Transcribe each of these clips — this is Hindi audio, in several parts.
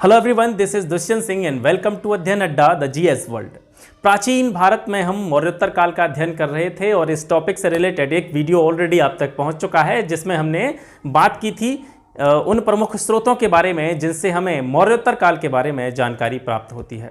Hello everyone, this is Dushyant Singh and welcome to Adhyayan Adda the GS world. प्राचीन भारत में हम मौर्योत्तर काल का अध्ययन कर रहे थे और इस टॉपिक से रिलेटेड एक वीडियो ऑलरेडी आप तक पहुंच चुका है जिसमें हमने बात की थी उन प्रमुख स्रोतों के बारे में जिनसे हमें मौर्योत्तर काल के बारे में जानकारी प्राप्त होती है।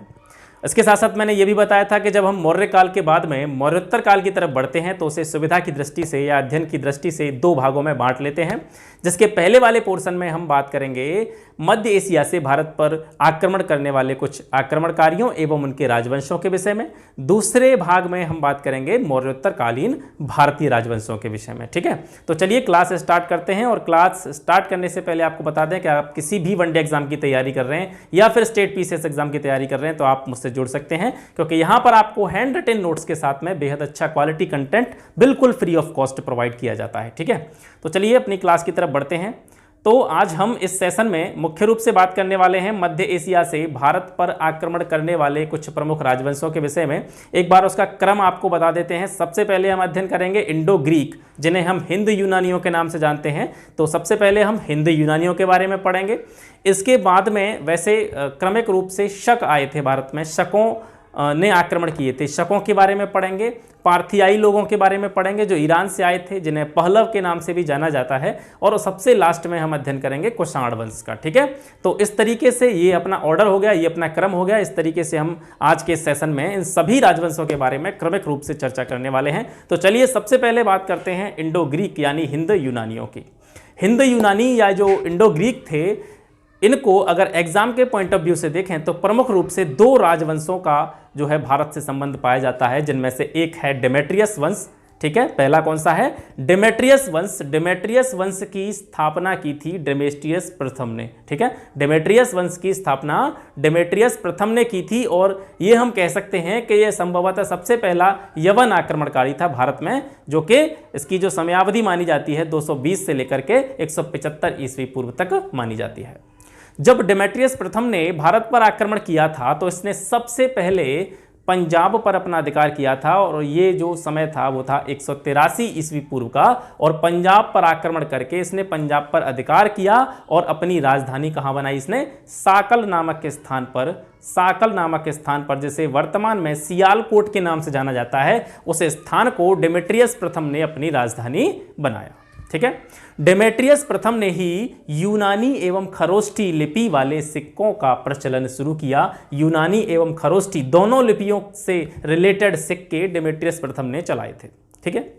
इसके साथ साथ मैंने ये भी बताया था कि जब हम मौर्य काल के बाद में मौर्योत्तर काल की तरफ बढ़ते हैं तो उसे सुविधा की दृष्टि से या अध्ययन की दृष्टि से दो भागों में बांट लेते हैं, जिसके पहले वाले पोर्शन में हम बात करेंगे मध्य एशिया से भारत पर आक्रमण करने वाले कुछ आक्रमणकारियों एवं उनके राजवंशों के विषय में। दूसरे भाग में हम बात करेंगे मौर्योत्तर कालीन भारतीय राजवंशों के विषय में। ठीक है, तो चलिए क्लास स्टार्ट करते हैं। और क्लास स्टार्ट करने से पहले आपको बता दें कि आप किसी भी वनडे एग्जाम की तैयारी कर रहे हैं या फिर स्टेट पीसीएस एग्जाम की तैयारी कर रहे हैं तो आप मुझसे जुड़ सकते हैं, क्योंकि यहां पर आपको हैंड रिटन नोट्स के साथ में बेहद अच्छा क्वालिटी कंटेंट बिल्कुल फ्री ऑफ कॉस्ट प्रोवाइड किया जाता है। ठीक है, तो चलिए अपनी क्लास की तरफ बढ़ते हैं। तो आज हम इस सेशन में मुख्य रूप से बात करने वाले हैं मध्य एशिया से भारत पर आक्रमण करने वाले कुछ प्रमुख राजवंशों के विषय में। एक बार उसका क्रम आपको बता देते हैं। सबसे पहले हम अध्ययन करेंगे इंडो ग्रीक, जिन्हें हम हिंद यूनानियों के नाम से जानते हैं। तो सबसे पहले हम हिंद यूनानियों के बारे में पढ़ेंगे। इसके बाद में वैसे क्रमिक रूप से शक आए थे भारत में, शकों ने आक्रमण किए थे, शकों के बारे में पढ़ेंगे। पार्थियाई लोगों के बारे में पढ़ेंगे जो ईरान से आए थे, जिन्हें पहलव के नाम से भी जाना जाता है। और सबसे लास्ट में हम अध्ययन करेंगे कुषाण वंश का। ठीक है, तो इस तरीके से ये अपना ऑर्डर हो गया, ये अपना क्रम हो गया। इस तरीके से हम आज के सेशन में इन सभी राजवंशों के बारे में क्रमिक रूप से चर्चा करने वाले हैं। तो चलिए सबसे पहले बात करते हैं इंडो ग्रीक यानी हिंद यूनानियों की। हिंद यूनानी या जो इंडो ग्रीक थे, इनको अगर एग्जाम के पॉइंट ऑफ व्यू से देखें तो प्रमुख रूप से दो राजवंशों का जो है भारत से संबंध पाया जाता है, जिनमें से एक है डेमेट्रियस वंश। ठीक है, पहला कौन सा है? डेमेट्रियस वंश। डेमेट्रियस वंश की स्थापना की थी डेमेट्रियस प्रथम ने। ठीक है, डेमेट्रियस वंश की स्थापना डेमेट्रियस प्रथम ने की थी और ये हम कह सकते हैं कि यह संभवतः सबसे पहला यवन आक्रमणकारी था भारत में, जो कि इसकी जो समयावधि मानी जाती है 220 से लेकर के 175 ईस्वी पूर्व तक मानी जाती है। जब डेमेट्रियस प्रथम ने भारत पर आक्रमण किया था तो इसने सबसे पहले पंजाब पर अपना अधिकार किया था और ये जो समय था वो था 183 ईस्वी पूर्व का। और पंजाब पर आक्रमण करके इसने पंजाब पर अधिकार किया और अपनी राजधानी कहाँ बनाई इसने? साकल नामक के स्थान पर। साकल नामक स्थान पर, जिसे वर्तमान में सियालकोट के नाम से जाना जाता है, उस स्थान को डेमेट्रियस प्रथम ने अपनी राजधानी बनाया। ठीक है, डेमेट्रियस प्रथम ने ही यूनानी एवं खरोष्ठी लिपि वाले सिक्कों का प्रचलन शुरू किया। यूनानी एवं खरोष्ठी दोनों लिपियों से रिलेटेड सिक्के डेमेट्रियस प्रथम ने चलाए थे। ठीक है,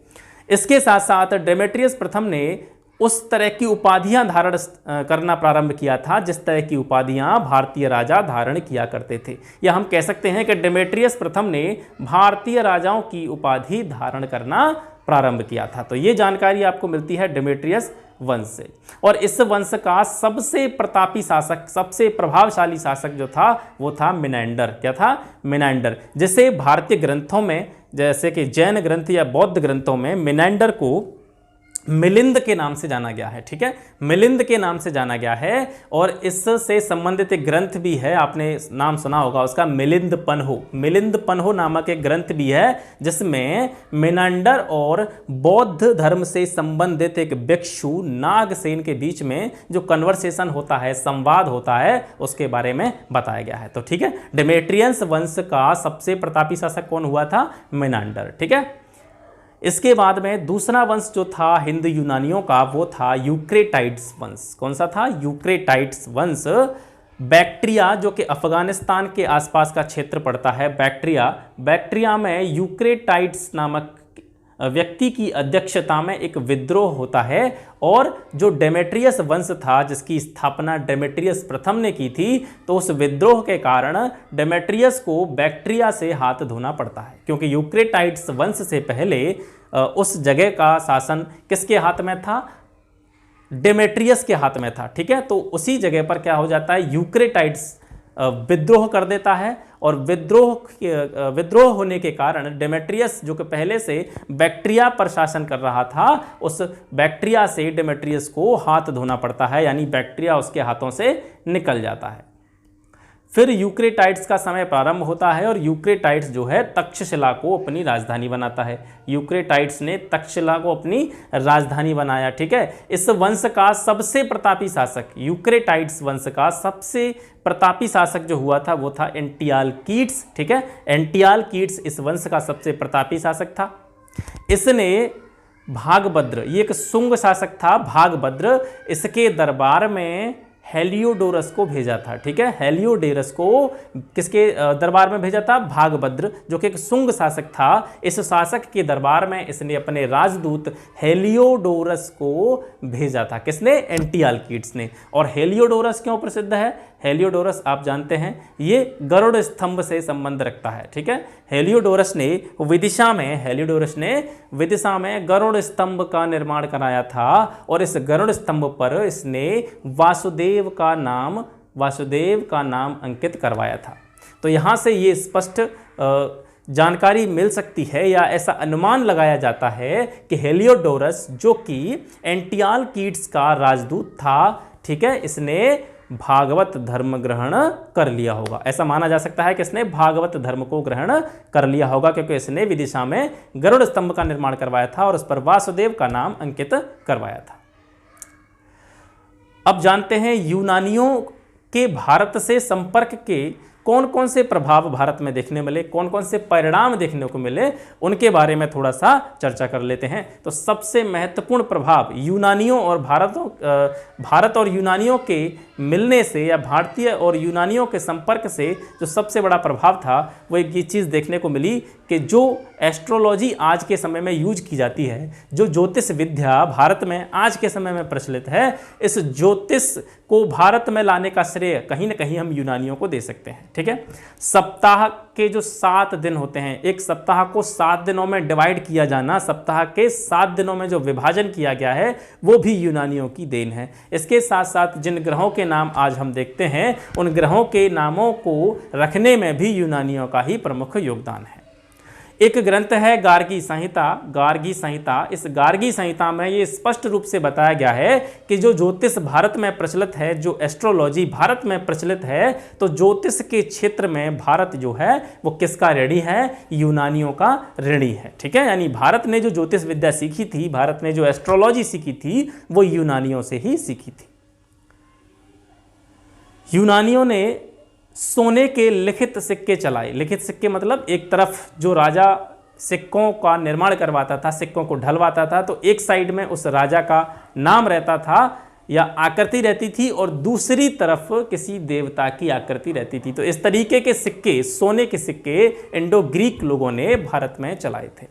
इसके साथ साथ डेमेट्रियस प्रथम ने उस तरह की उपाधियां धारण करना प्रारंभ किया था जिस तरह की उपाधियां भारतीय राजा धारण किया करते थे, या हम कह सकते हैं कि डेमेट्रियस प्रथम ने भारतीय राजाओं की उपाधि धारण करना प्रारंभ किया था। तो ये जानकारी आपको मिलती है डेमेट्रियस वंश से। और इस वंश का सबसे प्रतापी शासक, सबसे प्रभावशाली शासक जो था वो था मिनांडर। क्या था? मिनांडर, जिसे भारतीय ग्रंथों में जैसे कि जैन ग्रंथ या बौद्ध ग्रंथों में मिनांडर को मिलिंद के नाम से जाना गया है। ठीक है, मिलिंद के नाम से जाना गया है। और इससे संबंधित एक ग्रंथ भी है, आपने नाम सुना होगा उसका, मिलिंद पन्हो। मिलिंद पन्हो नामक एक ग्रंथ भी है जिसमें मिनांडर और बौद्ध धर्म से संबंधित एक भिक्षु नागसेन के बीच में जो कन्वर्सेशन होता है, संवाद होता है, उसके बारे में बताया गया है। तो ठीक है, डेमेट्रियस वंश का सबसे प्रतापी शासक कौन हुआ था? मिनांडर। ठीक है, इसके बाद में दूसरा वंश जो था हिंद यूनानियों का वो था यूक्रेटाइड्स वंश। कौन सा था? यूक्रेटाइड्स वंश। बैक्ट्रिया, जो कि अफगानिस्तान के आसपास का क्षेत्र पड़ता है, बैक्ट्रिया में यूक्रेटाइड्स नामक व्यक्ति की अध्यक्षता में एक विद्रोह होता है। और जो डेमेट्रियस वंश था जिसकी स्थापना डेमेट्रियस प्रथम ने की थी, तो उस विद्रोह के कारण डेमेट्रियस को बैक्ट्रिया से हाथ धोना पड़ता है, क्योंकि यूक्रेटाइड्स वंश से पहले उस जगह का शासन किसके हाथ में था? डेमेट्रियस के हाथ में था। ठीक है, तो उसी जगह पर क्या हो जाता है? यूक्रेटाइड्स विद्रोह कर देता है और विद्रोह होने के कारण डेमेट्रियस, जो कि पहले से बैक्ट्रिया पर शासन कर रहा था, उस बैक्ट्रिया से डेमेट्रियस को हाथ धोना पड़ता है, यानी बैक्ट्रिया उसके हाथों से निकल जाता है। फिर यूक्रेटाइड्स का समय प्रारंभ होता है और यूक्रेटाइड्स जो है तक्षशिला को अपनी राजधानी बनाता है। यूक्रेटाइड्स ने तक्षशिला को अपनी राजधानी बनाया। ठीक है, इस वंश का सबसे प्रतापी शासक, यूक्रेटाइड्स वंश का सबसे प्रतापी शासक जो हुआ था वो था एंटियालकीड्स। ठीक है, एंटियालकीड्स इस वंश का सबसे प्रतापी शासक था। इसने भागभद्र, ये एक शुंग शासक था, भागभद्र, इसके दरबार में हेलियोडोरस को भेजा था। ठीक है, हेलियोडोरस को किसके दरबार में भेजा था? भागभद्र, जो कि एक शुंग शासक था। इस शासक के दरबार में इसने अपने राजदूत हेलियोडोरस को भेजा था। किसने? एंटियालकीड्स ने। और हेलियोडोरस क्यों प्रसिद्ध है? हेलियोडोरस आप जानते हैं ये गरुड़ स्तंभ से संबंध रखता है। ठीक है, हेलियोडोरस ने विदिशा में गरुड़ स्तंभ का निर्माण कराया था और इस गरुड़ स्तंभ पर इसने वासुदेव का नाम अंकित करवाया था। तो यहाँ से ये स्पष्ट जानकारी मिल सकती है या ऐसा अनुमान लगाया जाता है कि हेलियोडोरस जो कि एंटियालकीड्स का राजदूत था, ठीक है, इसने भागवत धर्म ग्रहण कर लिया होगा। ऐसा माना जा सकता है कि इसने भागवत धर्म को ग्रहण कर लिया होगा, क्योंकि इसने विदिशा में गरुड़ स्तंभ का निर्माण करवाया था और उस पर वासुदेव का नाम अंकित करवाया था। अब जानते हैं यूनानियों के भारत से संपर्क के कौन कौन से प्रभाव भारत में देखने मिले, कौन कौन से परिणाम देखने को मिले, उनके बारे में थोड़ा सा चर्चा कर लेते हैं। तो सबसे महत्वपूर्ण प्रभाव यूनानियों और भारत और यूनानियों के मिलने से या भारतीय और यूनानियों के संपर्क से जो सबसे बड़ा प्रभाव था वो एक ये चीज़ देखने को मिली कि जो एस्ट्रोलॉजी आज के समय में यूज की जाती है, जो ज्योतिष विद्या भारत में आज के समय में प्रचलित है, इस ज्योतिष को भारत में लाने का श्रेय कहीं ना कहीं हम यूनानियों को दे सकते हैं। ठीक है, सप्ताह के जो 7 दिन होते हैं, एक सप्ताह को 7 दिनों में डिवाइड किया जाना, सप्ताह के 7 दिनों में जो विभाजन किया गया है वो भी यूनानियों की देन है। इसके साथ साथ जिन ग्रहों के नाम आज हम देखते हैं उन ग्रहों के नामों को रखने में भी यूनानियों का ही प्रमुख योगदान है। एक ग्रंथ है गार्गी संहिता। इस गार्गी संहिता में ये स्पष्ट रूप से बताया गया है कि जो ज्योतिष भारत में प्रचलित है, जो एस्ट्रोलॉजी भारत में प्रचलित है, तो ज्योतिष के क्षेत्र में भारत जो है वो किसका ऋणी है? यूनानियों का ऋणी है। ठीक है, यानी भारत ने जो ज्योतिष विद्या सीखी थी, भारत ने जो एस्ट्रोलॉजी सीखी थी, वो यूनानियों से ही सीखी थी। यूनानियों ने सोने के लिखित सिक्के चलाए। लिखित सिक्के मतलब एक तरफ जो राजा सिक्कों का निर्माण करवाता था, सिक्कों को ढलवाता था, तो एक साइड में उस राजा का नाम रहता था या आकृति रहती थी और दूसरी तरफ किसी देवता की आकृति रहती थी। तो इस तरीके के सिक्के, सोने के सिक्के इंडो ग्रीक लोगों ने भारत में चलाए थे।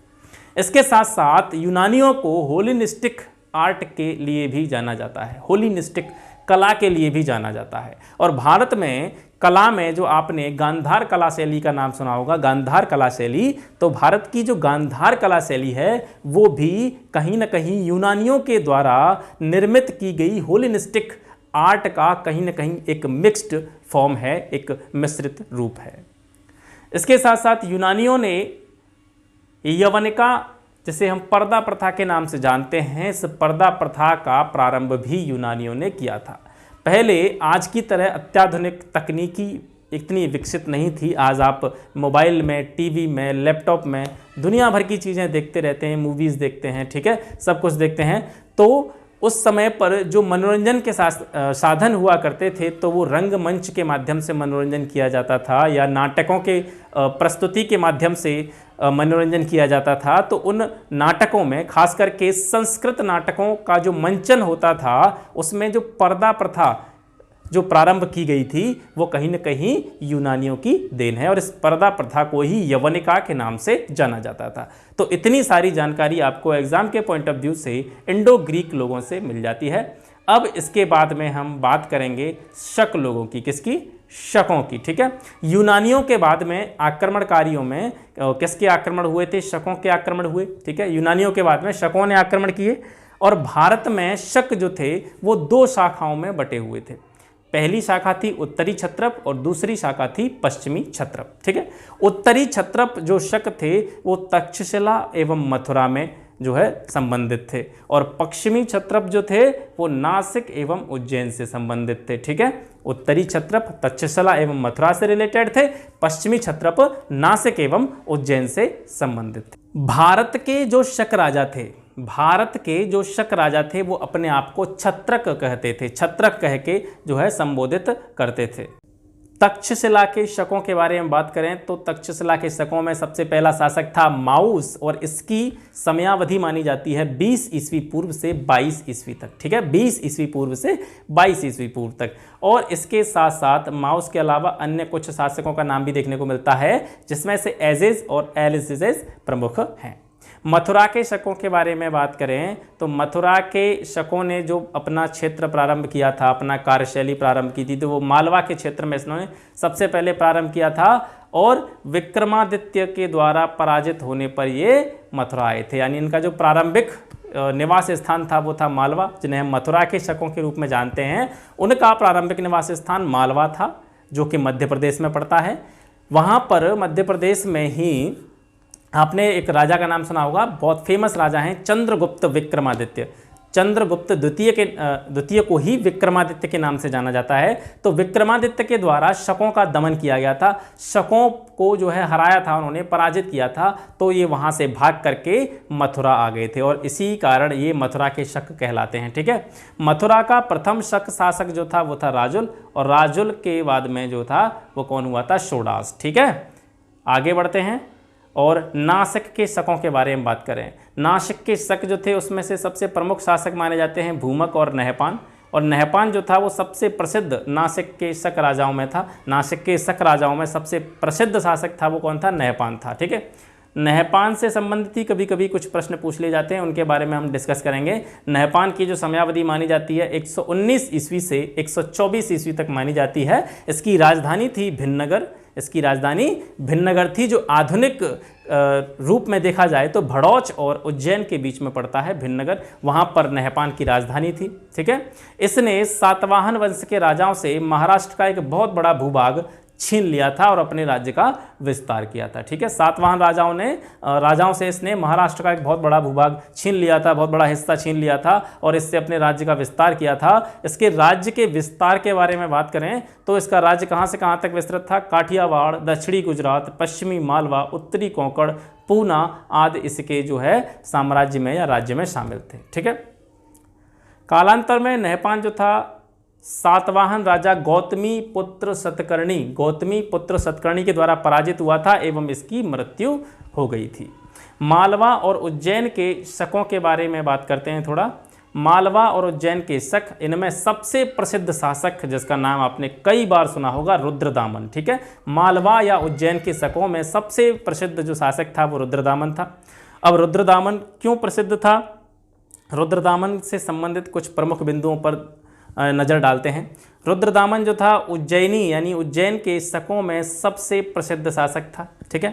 इसके साथ साथ यूनानियों को होलिनिस्टिक आर्ट के लिए भी जाना जाता है, होलिनिस्टिक कला के लिए भी जाना जाता है। और भारत में कला में जो आपने गांधार कला शैली का नाम सुना होगा, गांधार कला शैली, तो भारत की जो गांधार कला शैली है वो भी कहीं ना कहीं यूनानियों के द्वारा निर्मित की गई होलिनिस्टिक आर्ट का कहीं ना कहीं एक मिक्स्ड फॉर्म है, एक मिश्रित रूप है। इसके साथ साथ यूनानियों ने यवनिका, जिसे हम पर्दा प्रथा के नाम से जानते हैं, इस पर्दा प्रथा का प्रारंभ भी यूनानियों ने किया था। पहले आज की तरह अत्याधुनिक तकनीकी इतनी विकसित नहीं थी। आज आप मोबाइल में, टीवी में, लैपटॉप में दुनिया भर की चीज़ें देखते रहते हैं, मूवीज़ देखते हैं, ठीक है, सब कुछ देखते हैं। तो उस समय पर जो मनोरंजन के साधन हुआ करते थे तो वो रंगमंच के माध्यम से मनोरंजन किया जाता था या नाटकों के प्रस्तुति के माध्यम से मनोरंजन किया जाता था। तो उन नाटकों में खास करके संस्कृत नाटकों का जो मंचन होता था उसमें जो पर्दा प्रथा जो प्रारंभ की गई थी वो कहीं न कहीं यूनानियों की देन है और इस पर्दा प्रथा को ही यवनिका के नाम से जाना जाता था। तो इतनी सारी जानकारी आपको एग्जाम के पॉइंट ऑफ व्यू से इंडो ग्रीक लोगों से मिल जाती है। अब इसके बाद में हम बात करेंगे शक लोगों की। किसकी? शकों की। ठीक है, यूनानियों के बाद में आक्रमणकारियों में किसके आक्रमण हुए थे? शकों के आक्रमण हुए। ठीक है, यूनानियों के बाद में शकों ने आक्रमण किए और भारत में शक जो थे वो 2 शाखाओं में बटे हुए थे। पहली शाखा थी उत्तरी क्षत्रप और दूसरी शाखा थी पश्चिमी क्षत्रप। ठीक है, उत्तरी क्षत्रप जो शक थे वो तक्षशिला एवं मथुरा में जो है संबंधित थे और पश्चिमी क्षत्रप जो थे वो नासिक एवं उज्जैन से संबंधित थे। ठीक है, उत्तरी क्षत्रप तक्षशिला एवं मथुरा से रिलेटेड थे, पश्चिमी क्षत्रप नासिक एवं उज्जैन से संबंधित थे। भारत के जो शक राजा थे वो अपने आप को छत्रक कहते थे, छत्रक कह के जो है संबोधित करते थे। तक्षशिला के शकों के बारे में बात करें तो तक्षशिला के शकों में सबसे पहला शासक था माउस और इसकी समयावधि मानी जाती है 20 ईस्वी पूर्व से 22 ईस्वी तक। ठीक है, 20 ईस्वी पूर्व से 22 ईस्वी पूर्व तक। और इसके साथ साथ माउस के अलावा अन्य कुछ शासकों का नाम भी देखने को मिलता है, जिसमें से एजेज और एलिसेजेस प्रमुख हैं। मथुरा के शकों के बारे में बात करें तो मथुरा के शकों ने जो अपना क्षेत्र प्रारंभ किया था, अपना कार्यशैली प्रारंभ की थी, तो वो मालवा के क्षेत्र में इसने सबसे पहले प्रारंभ किया था और विक्रमादित्य के द्वारा पराजित होने पर ये मथुरा आए थे। यानी इनका जो प्रारंभिक निवास स्थान था वो था मालवा, जिन्हें हम मथुरा के शकों के रूप में जानते हैं। उनका प्रारंभिक निवास स्थान मालवा था, जो कि मध्य प्रदेश में पड़ता है। वहाँ पर मध्य प्रदेश में ही आपने एक राजा का नाम सुना होगा, बहुत फेमस राजा हैं चंद्रगुप्त विक्रमादित्य। चंद्रगुप्त द्वितीय को ही विक्रमादित्य के नाम से जाना जाता है। तो विक्रमादित्य के द्वारा शकों का दमन किया गया था, शकों को जो है हराया था, उन्होंने पराजित किया था। तो ये वहाँ से भाग करके मथुरा आ गए थे और इसी कारण ये मथुरा के शक कहलाते हैं। ठीक है, मथुरा का प्रथम शक शासक जो था वो था राजुल, और राजुल के बाद में जो था वो कौन हुआ था? शोडास। ठीक है, आगे बढ़ते हैं और नासिक के शकों के बारे में बात करें। नासिक के शक जो थे उसमें से सबसे प्रमुख शासक माने जाते हैं भूमक और नहपान। और नहपान जो था वो सबसे प्रसिद्ध नासिक के शक राजाओं में था। नासिक के शक राजाओं में सबसे प्रसिद्ध शासक था वो कौन था? नहपान था। ठीक है, नहपान से संबंधित ही कभी कभी कुछ प्रश्न पूछ लिए जाते हैं, उनके बारे में हम डिस्कस करेंगे। नहपान की जो समयावधि मानी जाती है 119 ईस्वी से 124 ईस्वी तक मानी जाती है। इसकी राजधानी थी भिन्नगर। इसकी राजधानी भिन्नगर थी, जो आधुनिक रूप में देखा जाए तो भड़ौच और उज्जैन के बीच में पड़ता है भिन्नगर। वहाँ पर नहपान की राजधानी थी। ठीक है, इसने सातवाहन वंश के राजाओं से महाराष्ट्र का एक बहुत बड़ा भूभाग छीन लिया था और अपने राज्य का विस्तार किया था। ठीक है, सातवाहन राजाओं से इसने महाराष्ट्र का एक बहुत बड़ा भूभाग छीन लिया था, बहुत बड़ा हिस्सा छीन लिया था और इससे अपने राज्य का विस्तार किया था। इसके राज्य के विस्तार के बारे में बात करें तो इसका राज्य कहाँ से कहाँ तक विस्तृत था? काठियावाड़, दक्षिणी गुजरात, पश्चिमी मालवा, उत्तरी कोंकण, पूना आदि इसके जो है साम्राज्य में या राज्य में शामिल थे। ठीक है, कालांतर में नहपान जो था सातवाहन राजा गौतमी पुत्र सतकर्णी के द्वारा पराजित हुआ था एवं इसकी मृत्यु हो गई थी। मालवा और उज्जैन के शकों के बारे में बात करते हैं थोड़ा। मालवा और उज्जैन के शक, इनमें सबसे प्रसिद्ध शासक जिसका नाम आपने कई बार सुना होगा, रुद्रदामन। ठीक है, मालवा या उज्जैन के शकों में सबसे प्रसिद्ध जो शासक था वो रुद्रदामन था। अब रुद्रदामन क्यों प्रसिद्ध था? रुद्रदामन से संबंधित कुछ प्रमुख बिंदुओं पर नज़र डालते हैं। रुद्रदामन जो था उज्जैनी यानी उज्जैन के शकों में सबसे प्रसिद्ध शासक था। ठीक है,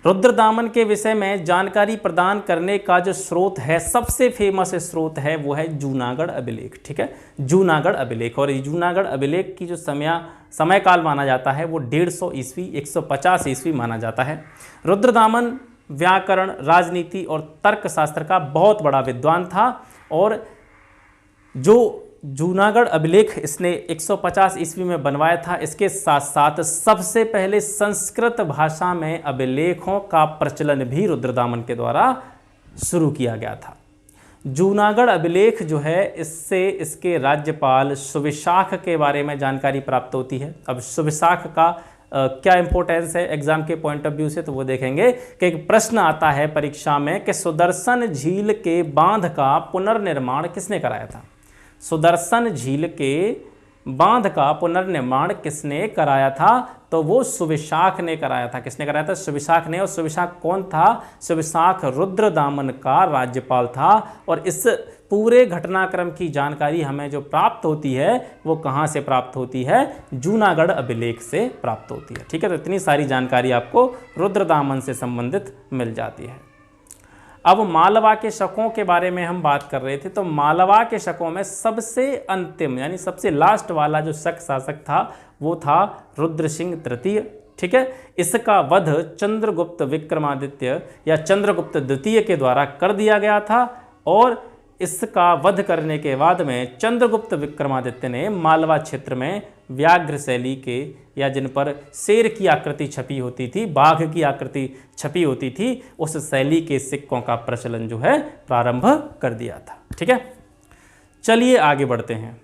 रुद्रदामन के विषय में जानकारी प्रदान करने का जो स्रोत है, सबसे फेमस स्रोत है, वो है जूनागढ़ अभिलेख। ठीक है, जूनागढ़ अभिलेख। और जूनागढ़ अभिलेख की जो समय काल माना जाता है वो 150 ईस्वी 150 ईस्वी माना जाता है। रुद्रदामन व्याकरण, राजनीति और तर्कशास्त्र का बहुत बड़ा विद्वान था और जो जूनागढ़ अभिलेख इसने 150 ईस्वी में बनवाया था, इसके साथ साथ सबसे पहले संस्कृत भाषा में अभिलेखों का प्रचलन भी रुद्रदामन के द्वारा शुरू किया गया था। जूनागढ़ अभिलेख जो है, इससे इसके राज्यपाल सुविशाख के बारे में जानकारी प्राप्त होती है। अब सुविशाख का क्या इंपॉर्टेंस है एग्जाम के पॉइंट ऑफ व्यू से, तो वो देखेंगे कि एक प्रश्न आता है परीक्षा में कि सुदर्शन झील के बांध का पुनर्निर्माण किसने कराया था? सुदर्शन झील के बांध का पुनर्निर्माण किसने कराया था? तो वो सुविशाख ने कराया था। किसने कराया था? सुविशाख ने। और सुविशाख कौन था? सुविशाख रुद्रदामन का राज्यपाल था। और इस पूरे घटनाक्रम की जानकारी हमें जो प्राप्त होती है वो कहाँ से प्राप्त होती है? जूनागढ़ अभिलेख से प्राप्त होती है। ठीक है, तो इतनी सारी जानकारी आपको रुद्रदामन से संबंधित मिल जाती है। अब मालवा के शकों के बारे में हम बात कर रहे थे, तो मालवा के शकों में सबसे अंतिम यानी सबसे लास्ट वाला जो शक शासक था वो था रुद्रसिंह तृतीय। ठीक है, इसका वध चंद्रगुप्त विक्रमादित्य या चंद्रगुप्त द्वितीय के द्वारा कर दिया गया था और इसका वध करने के बाद में चंद्रगुप्त विक्रमादित्य ने मालवा क्षेत्र में व्याघ्र शैली के या जिन पर शेर की आकृति छपी होती थी, बाघ की आकृति छपी होती थी, उस शैली के सिक्कों का प्रचलन जो है प्रारंभ कर दिया था। ठीक है, चलिए आगे बढ़ते हैं।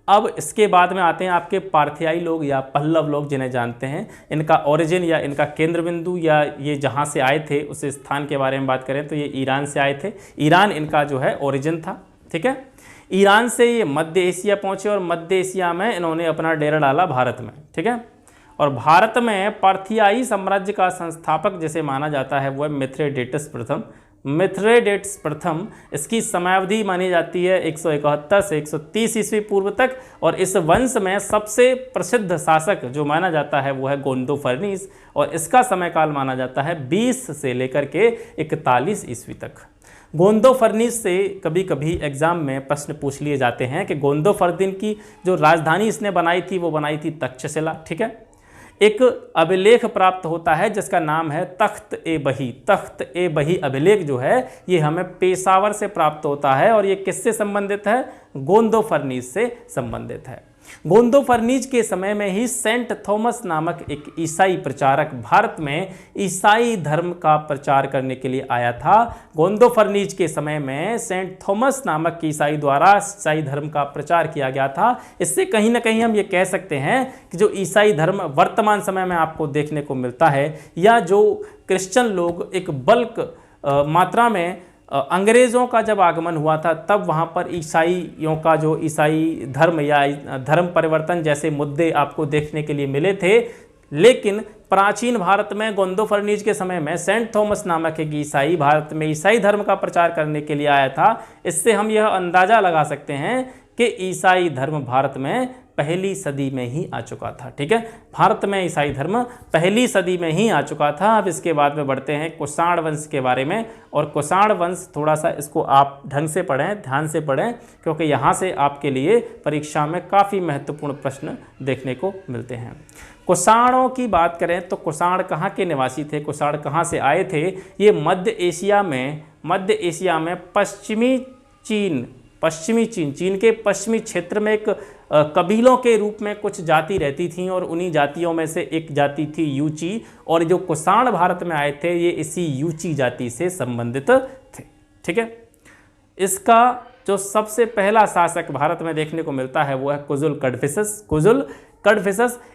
अब इसके बाद में आते हैं आपके पार्थियाई लोग या पल्लव लोग, जिन्हें जानते हैं। इनका ओरिजिन या इनका केंद्र बिंदु या ये जहाँ से आए थे उस स्थान के बारे में बात करें तो ये ईरान से आए थे। ईरान इनका जो है ओरिजिन था। ठीक है, ईरान से ये मध्य एशिया पहुँचे और मध्य एशिया में इन्होंने अपना डेरा डाला भारत में। ठीक है, और भारत में पार्थियाई साम्राज्य का संस्थापक जिसे माना जाता है वो है मिथ्रेडेटस प्रथम। मिथ्रेडेटस प्रथम, इसकी समयावधि मानी जाती है 171 से 130 ईस्वी पूर्व तक, और इस वंश में सबसे प्रसिद्ध शासक जो माना जाता है वो है गोंदोफर्निस, और इसका समयकाल माना जाता है 20 से लेकर के 41 ईस्वी तक। गोंदोफर्निस से कभी कभी एग्जाम में प्रश्न पूछ लिए जाते हैं कि गोंदोफर्दिन की जो राजधानी इसने बनाई थी वो बनाई थी तक्षशिला। ठीक है, एक अभिलेख प्राप्त होता है जिसका नाम है तख्त-ए-बही। तख्त-ए-बही अभिलेख जो है ये हमें पेशावर से प्राप्त होता है, और ये किससे संबंधित है? गोंदोफर्निस से संबंधित है। गोंदोफर्निस के समय में ही सेंट थॉमस नामक एक ईसाई प्रचारक भारत में ईसाई धर्म का प्रचार करने के लिए आया था। गोंदोफर्निस के समय में सेंट थॉमस नामक ईसाई द्वारा ईसाई धर्म का प्रचार किया गया था। इससे कहीं ना कहीं हम ये कह सकते हैं कि जो ईसाई धर्म वर्तमान समय में आपको देखने को मिलता है, या जो क्रिश्चियन लोग एक बल्क मात्रा में अंग्रेज़ों का जब आगमन हुआ था तब वहाँ पर ईसाइयों का जो ईसाई धर्म या धर्म परिवर्तन जैसे मुद्दे आपको देखने के लिए मिले थे। लेकिन प्राचीन भारत में गोंदोफर्निस के समय में सेंट थॉमस नामक एक ईसाई भारत में ईसाई धर्म का प्रचार करने के लिए आया था। इससे हम यह अंदाज़ा लगा सकते हैं कि ईसाई धर्म भारत में पहली सदी में ही आ चुका था। ठीक है, भारत में ईसाई धर्म पहली सदी में ही आ चुका था। अब इसके बाद में बढ़ते हैं कुषाण वंश के बारे में, और कुषाण वंश थोड़ा सा इसको आप ढंग से पढ़ें, ध्यान से पढ़ें, क्योंकि यहाँ से आपके लिए परीक्षा में काफ़ी महत्वपूर्ण प्रश्न देखने को मिलते हैं। कुषाणों की बात करें तो कुषाण कहाँ के निवासी थे, कुषाण कहाँ से आए थे? ये मध्य एशिया में पश्चिमी चीन के पश्चिमी क्षेत्र में एक कबीलों के रूप में कुछ जाति रहती थीं, और उन्हीं जातियों में से एक जाति थी यूची, और जो कुषाण भारत में आए थे ये इसी यूची जाति से संबंधित थे। ठीक है, इसका जो सबसे पहला शासक भारत में देखने को मिलता है वो है कुजुल कडफिसस।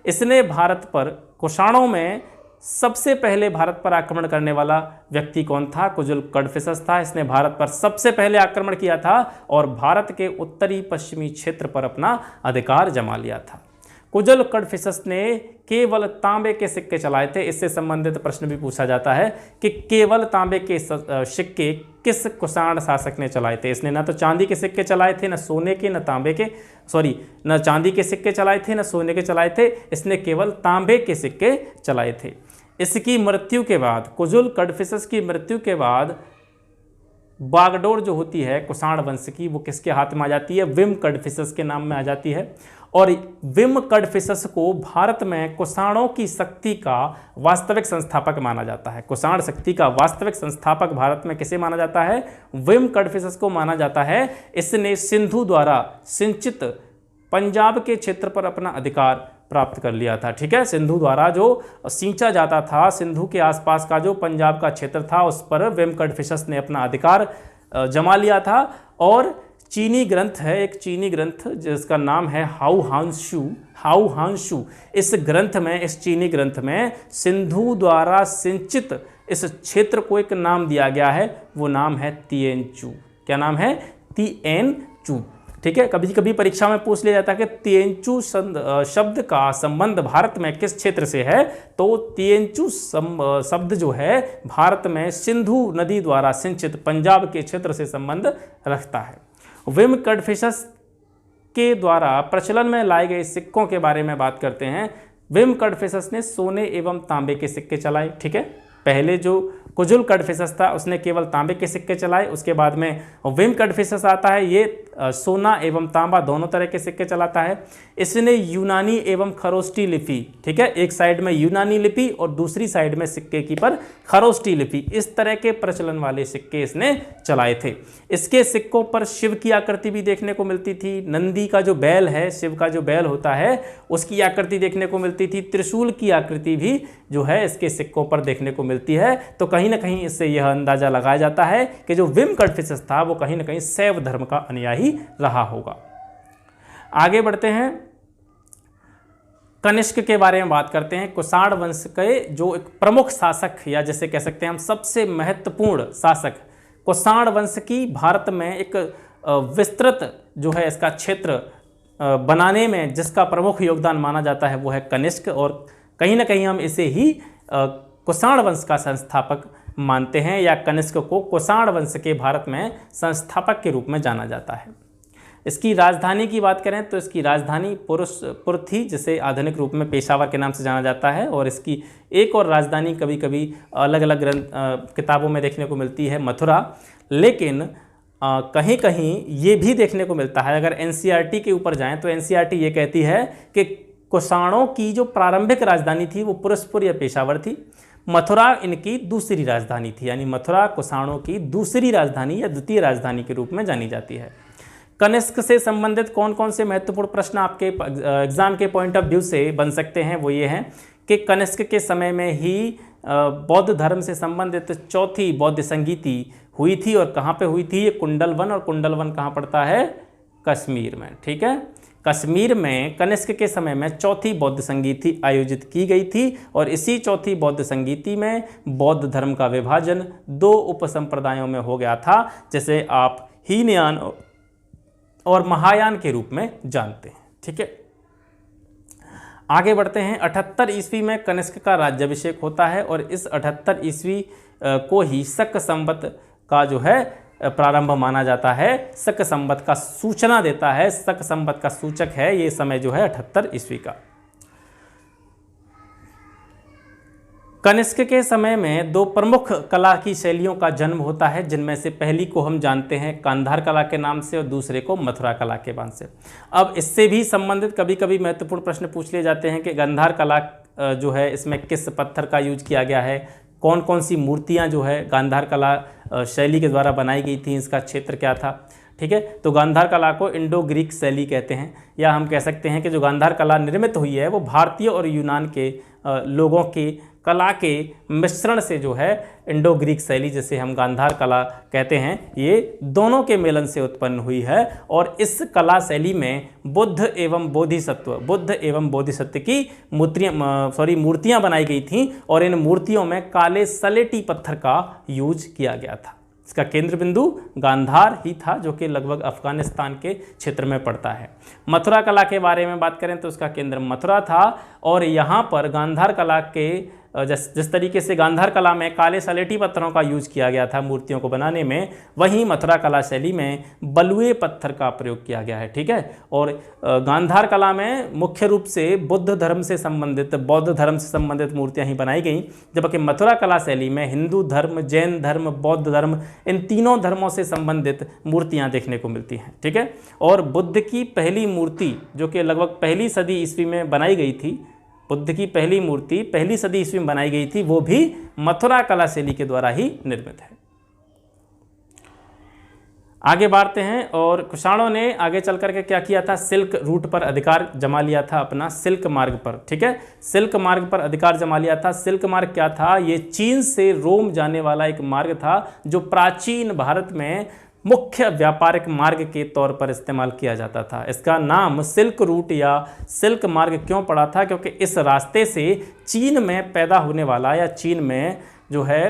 इसने भारत पर, कुषाणों में सबसे पहले भारत पर आक्रमण करने वाला व्यक्ति कौन था? कुजुल कडफिसस था। इसने भारत पर सबसे पहले आक्रमण किया था और भारत के उत्तरी पश्चिमी क्षेत्र पर अपना अधिकार जमा लिया था। कुजुल कडफिसस ने केवल तांबे के सिक्के चलाए थे। इससे संबंधित प्रश्न भी पूछा जाता है कि केवल तांबे के सिक्के किस कुषाण शासक ने चलाए थे? इसने न तो चांदी के सिक्के चलाए थे, न सोने के, न चांदी के सिक्के चलाए थे, न सोने के चलाए थे। इसने केवल तांबे के सिक्के चलाए थे। इसकी मृत्यु के बाद, कुजुल कडफिसस की मृत्यु के बाद बागडोर जो होती है कुषाण वंश की, वो किसके हाथ में आ जाती है? विम कडफिसस के नाम में आ जाती है। और विम कडफिसस को भारत में कुषाणों की शक्ति का वास्तविक संस्थापक माना जाता है। कुषाण शक्ति का वास्तविक संस्थापक भारत में किसे माना जाता है? विम कडफिसस को माना जाता है। इसने सिंधु द्वारा सिंचित पंजाब के क्षेत्र पर अपना अधिकार प्राप्त कर लिया था। ठीक है, सिंधु द्वारा जो सींचा जाता था, सिंधु के आसपास का जो पंजाब का क्षेत्र था उस पर विम कडफिसस ने अपना अधिकार जमा लिया था। और चीनी ग्रंथ है, एक चीनी ग्रंथ जिसका नाम है हाउ हांशू। इस चीनी ग्रंथ में सिंधु द्वारा सिंचित इस क्षेत्र को एक नाम दिया गया है, वो नाम है तिएनचू। क्या नाम है? तिएनचू। ठीक है, कभी कभी परीक्षा में पूछ लिया जाता है कि तिएनचू शब्द का संबंध भारत में किस क्षेत्र से है? तो तिएनचू शब्द जो है भारत में सिंधु नदी द्वारा सिंचित पंजाब के क्षेत्र से संबंध रखता है। विम कडफिसस के द्वारा प्रचलन में लाए गए सिक्कों के बारे में बात करते हैं। विम कडफिसस ने सोने एवं तांबे के सिक्के चलाए। ठीक है, पहले जो कुजुल कडफिसस था उसने केवल तांबे के सिक्के चलाए। उसके बाद में विम कडफिसस आता है, ये सोना एवं तांबा दोनों तरह के सिक्के चलाता है। इसने यूनानी एवं खरोष्टी लिपि, ठीक है, एक साइड में यूनानी लिपि और दूसरी साइड में सिक्के की पर खरोष्टी लिपि, इस तरह के प्रचलन वाले सिक्के इसने चलाए थे। इसके सिक्कों पर शिव की आकृति भी देखने को मिलती थी। नंदी का जो बैल है, शिव का जो बैल होता है, उसकी आकृति देखने को मिलती थी। त्रिशूल की आकृति भी जो है इसके सिक्कों पर देखने को मिलती है। तो कहीं ना कहीं इससे यह अंदाजा लगाया जाता है कि जो विम कड़फिसस था वो कहीं ना कहीं शैव धर्म का अनुयायी रहा होगा। आगे बढ़ते हैं, कनिष्क के बारे में बात करते हैं। कुषाण वंश के जो एक प्रमुख शासक, या जैसे कह सकते हैं हम सबसे महत्वपूर्ण शासक, कुषाण वंश की भारत में एक विस्तृत जो है इसका क्षेत्र बनाने में जिसका प्रमुख योगदान माना जाता है वो है कनिष्क, और कहीं ना कहीं हम इसे ही कुषाण वंश का संस्थापक मानते हैं, या कनिष्क को कुषाण वंश के भारत में संस्थापक के रूप में जाना जाता है। इसकी राजधानी की बात करें तो इसकी राजधानी पुरुषपुर थी, जिसे आधुनिक रूप में पेशावर के नाम से जाना जाता है। और इसकी एक और राजधानी कभी कभी अलग अलग किताबों में देखने को मिलती है, मथुरा। लेकिन कहीं कहीं ये भी देखने को मिलता है, अगर एनसीईआरटी के ऊपर जाएं तो एनसीईआरटी ये कहती है कि कुषाणों की जो प्रारंभिक राजधानी थी वो पुरुषपुर या पेशावर थी, मथुरा इनकी दूसरी राजधानी थी, यानी मथुरा कुषाणों की दूसरी राजधानी या द्वितीय राजधानी के रूप में जानी जाती है। कनिष्क से संबंधित कौन कौन से महत्वपूर्ण प्रश्न आपके एग्जाम के पॉइंट ऑफ व्यू से बन सकते हैं, वो ये हैं कि कनिष्क के समय में ही बौद्ध धर्म से संबंधित चौथी बौद्ध संगीति हुई थी, और कहाँ पे हुई थी, ये कुंडलवन, और कुंडलवन कहाँ पड़ता है, कश्मीर में, ठीक है। कश्मीर में कनिष्क के समय में चौथी बौद्ध संगीति आयोजित की गई थी, और इसी चौथी बौद्ध संगीति में बौद्ध धर्म का विभाजन दो उपसंप्रदायों में हो गया था, जिसे आप हीनयान और महायान के रूप में जानते हैं, ठीक है। आगे बढ़ते हैं, 78 ईस्वी में कनिष्क का राज्याभिषेक होता है, और इस 78 ईस्वी को ही शक संवत का जो है प्रारंभ माना जाता है। शक संवत का सूचना देता है, शक संवत का सूचक है ये समय जो है 78 ईस्वी का। कनिष्क के समय में दो प्रमुख कला की शैलियों का जन्म होता है, जिनमें से पहली को हम जानते हैं गांधार कला के नाम से, और दूसरे को मथुरा कला के नाम से। अब इससे भी संबंधित कभी कभी महत्वपूर्ण प्रश्न पूछ लिए जाते हैं कि गांधार कला जो है इसमें किस पत्थर का यूज किया गया है, कौन कौन सी मूर्तियां जो है गांधार कला शैली के द्वारा बनाई गई थी, इसका क्षेत्र क्या था, ठीक है। तो गांधार कला को इंडो ग्रीक शैली कहते हैं, या हम कह सकते हैं कि जो गांधार कला निर्मित हुई है वो भारतीय और यूनान के लोगों की कला के मिश्रण से जो है इंडो ग्रीक शैली, जिसे हम गांधार कला कहते हैं, ये दोनों के मिलन से उत्पन्न हुई है। और इस कला शैली में बुद्ध एवं बोधिसत्व की मूर्तियां बनाई गई थीं, और इन मूर्तियों में काले सलेटी पत्थर का यूज किया गया था। इसका केंद्र बिंदु गांधार ही था, जो कि लगभग अफगानिस्तान के क्षेत्र में पड़ता है। मथुरा कला के बारे में बात करें तो उसका केंद्र मथुरा था, और यहाँ पर गांधार कला के जिस तरीके से गांधार कला में काले सलेटी पत्थरों का यूज किया गया था मूर्तियों को बनाने में, वहीं मथुरा कला शैली में बलुए पत्थर का प्रयोग किया गया है, ठीक है। और गांधार कला में मुख्य रूप से बौद्ध धर्म से संबंधित मूर्तियां ही बनाई गईं, जबकि मथुरा कला शैली में हिंदू धर्म, जैन धर्म, बौद्ध धर्म, इन तीनों धर्मों से संबंधित मूर्तियां देखने को मिलती हैं, ठीक है। और बुद्ध की पहली मूर्ति जो कि लगभग पहली सदी ईस्वी में बनाई गई थी, बुद्ध की पहली मूर्ति पहली सदी ईस्वी में बनाई गई थी, वो भी मथुरा कला शैली के द्वारा ही निर्मित है। आगे बढ़ते हैं, और कुषाणों ने आगे चल करके क्या किया था, सिल्क रूट पर अधिकार जमा लिया था अपना, सिल्क मार्ग पर, ठीक है। सिल्क मार्ग पर अधिकार जमा लिया था। सिल्क मार्ग क्या था, ये चीन से रोम जाने वाला एक मार्ग था, जो प्राचीन भारत में मुख्य व्यापारिक मार्ग के तौर पर इस्तेमाल किया जाता था। इसका नाम सिल्क रूट या सिल्क मार्ग क्यों पड़ा था, क्योंकि इस रास्ते से चीन में पैदा होने वाला या चीन में जो है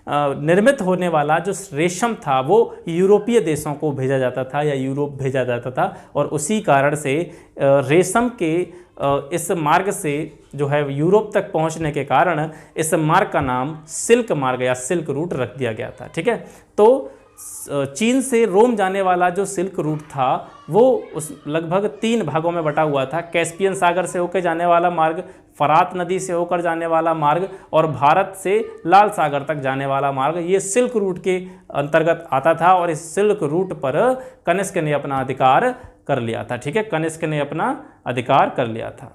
निर्मित होने वाला जो रेशम था वो यूरोपीय देशों को भेजा जाता था या यूरोप भेजा जाता था, और उसी कारण से रेशम के इस मार्ग से जो है यूरोप तक पहुंचने के कारण इस मार्ग का नाम सिल्क मार्ग या सिल्क रूट रख दिया गया था, ठीक है। तो चीन से रोम जाने वाला जो सिल्क रूट था वो उस लगभग 3 भागों में बटा हुआ था। कैस्पियन सागर से होकर जाने वाला मार्ग, फरात नदी से होकर जाने वाला मार्ग और भारत से लाल सागर तक जाने वाला मार्ग, ये सिल्क रूट के अंतर्गत आता था। और इस सिल्क रूट पर कनिष्क ने अपना अधिकार कर लिया था। ठीक है, कनिष्क ने अपना अधिकार कर लिया था।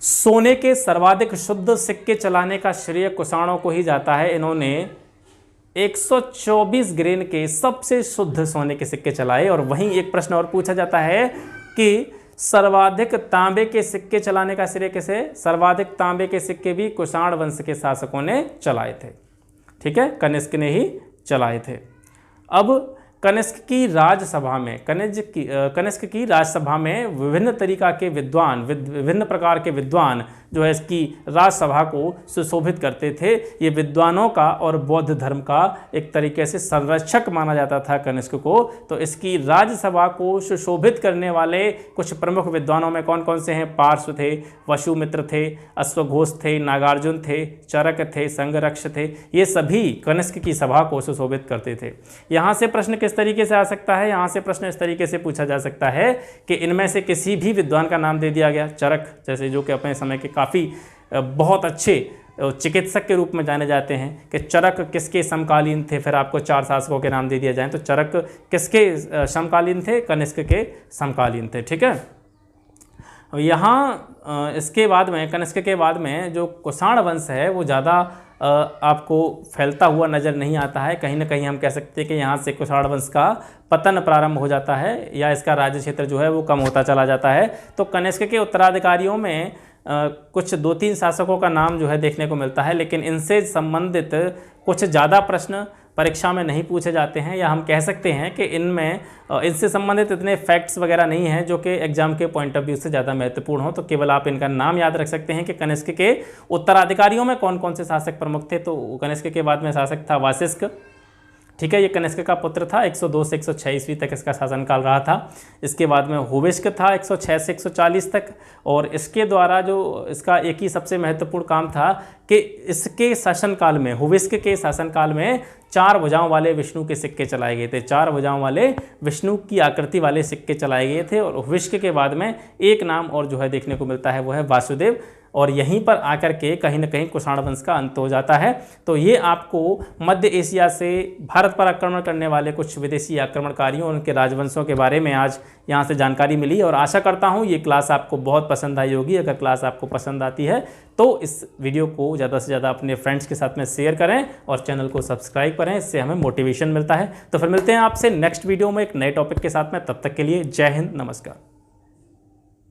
सोने के सर्वाधिक शुद्ध सिक्के चलाने का श्रेय कुषाणों को ही जाता है। इन्होंने 124 ग्रेन के सबसे शुद्ध सोने के सिक्के चलाए। और वहीं एक प्रश्न और पूछा जाता है कि सर्वाधिक तांबे के सिक्के चलाने का श्रेय किसे? सर्वाधिक तांबे के सिक्के भी कुषाण वंश के शासकों ने चलाए थे। ठीक है, कनिष्क ने ही चलाए थे। अब कनिष्क की राजसभा में कनिष्क की राजसभा में विभिन्न तरीका के विद्वान, विभिन्न प्रकार के विद्वान जो है इसकी राजसभा को सुशोभित करते थे। ये विद्वानों का और बौद्ध धर्म का एक तरीके से संरक्षक माना जाता था कनिष्क को। तो इसकी राजसभा को सुशोभित करने वाले कुछ प्रमुख विद्वानों में कौन कौन से हैं? पार्श्व थे, वसुमित्र थे, अश्वघोष थे, नागार्जुन थे, चरक थे, संगरक्ष थे। ये सभी कनिष्क की सभा को सुशोभित करते थे। यहाँ से प्रश्न किस तरीके से आ सकता है? यहाँ से प्रश्न इस तरीके से पूछा जा सकता है कि इनमें से किसी भी विद्वान का नाम दे दिया गया। चरक जैसे, जो कि अपने समय के काफ़ी बहुत अच्छे चिकित्सक के रूप में जाने जाते हैं, कि चरक किसके समकालीन थे। फिर आपको 4 शासकों के नाम दे दिए जाएं तो चरक किसके समकालीन थे? कनिष्क के समकालीन थे। ठीक है, यहाँ इसके बाद में, कनिष्क के बाद में जो कुषाण वंश है वो ज़्यादा आपको फैलता हुआ नज़र नहीं आता है। कहीं ना कहीं हम कह सकते हैं कि यहाँ से कुषाण वंश का पतन प्रारंभ हो जाता है या इसका राज्य क्षेत्र जो है वो कम होता चला जाता है। तो कनिष्क के उत्तराधिकारियों में कुछ 2-3 शासकों का नाम जो है देखने को मिलता है, लेकिन इनसे संबंधित कुछ ज़्यादा प्रश्न परीक्षा में नहीं पूछे जाते हैं, या हम कह सकते हैं कि इनमें इनसे संबंधित इतने फैक्ट्स वगैरह नहीं हैं जो कि एग्जाम के पॉइंट ऑफ व्यू से ज़्यादा महत्वपूर्ण हो। तो केवल आप इनका नाम याद रख सकते हैं कि कनिष्क के उत्तराधिकारियों में कौन कौन से शासक प्रमुख थे। तो कनिष्क के बाद में शासक था वासिष्क। ठीक है, ये कनिष्क का पुत्र था। 102 से 106 ईस्वी तक इसका शासनकाल रहा था। इसके बाद में हुविष्क था 106 से 140 तक। और इसके द्वारा जो इसका एक ही सबसे महत्वपूर्ण काम था कि इसके शासनकाल में, हुविष्क के शासनकाल में 4 भुजाओं वाले विष्णु के सिक्के चलाए गए थे। 4 भुजाओं वाले विष्णु की आकृति वाले सिक्के चलाए गए थे। और हुविष्क के बाद में एक नाम और जो है देखने को मिलता है वो है वासुदेव। और यहीं पर आकर के कहीं ना कहीं कुषाण वंश का अंत हो जाता है। तो ये आपको मध्य एशिया से भारत पर आक्रमण करने वाले कुछ विदेशी आक्रमणकारियों और उनके राजवंशों के बारे में आज यहाँ से जानकारी मिली। और आशा करता हूँ ये क्लास आपको बहुत पसंद आई होगी। अगर क्लास आपको पसंद आती है तो इस वीडियो को ज़्यादा से ज़्यादा अपने फ्रेंड्स के साथ में शेयर करें और चैनल को सब्सक्राइब करें, इससे हमें मोटिवेशन मिलता है। तो फिर मिलते हैं आपसे नेक्स्ट वीडियो में एक नए टॉपिक के साथ में। तब तक के लिए जय हिंद, नमस्कार।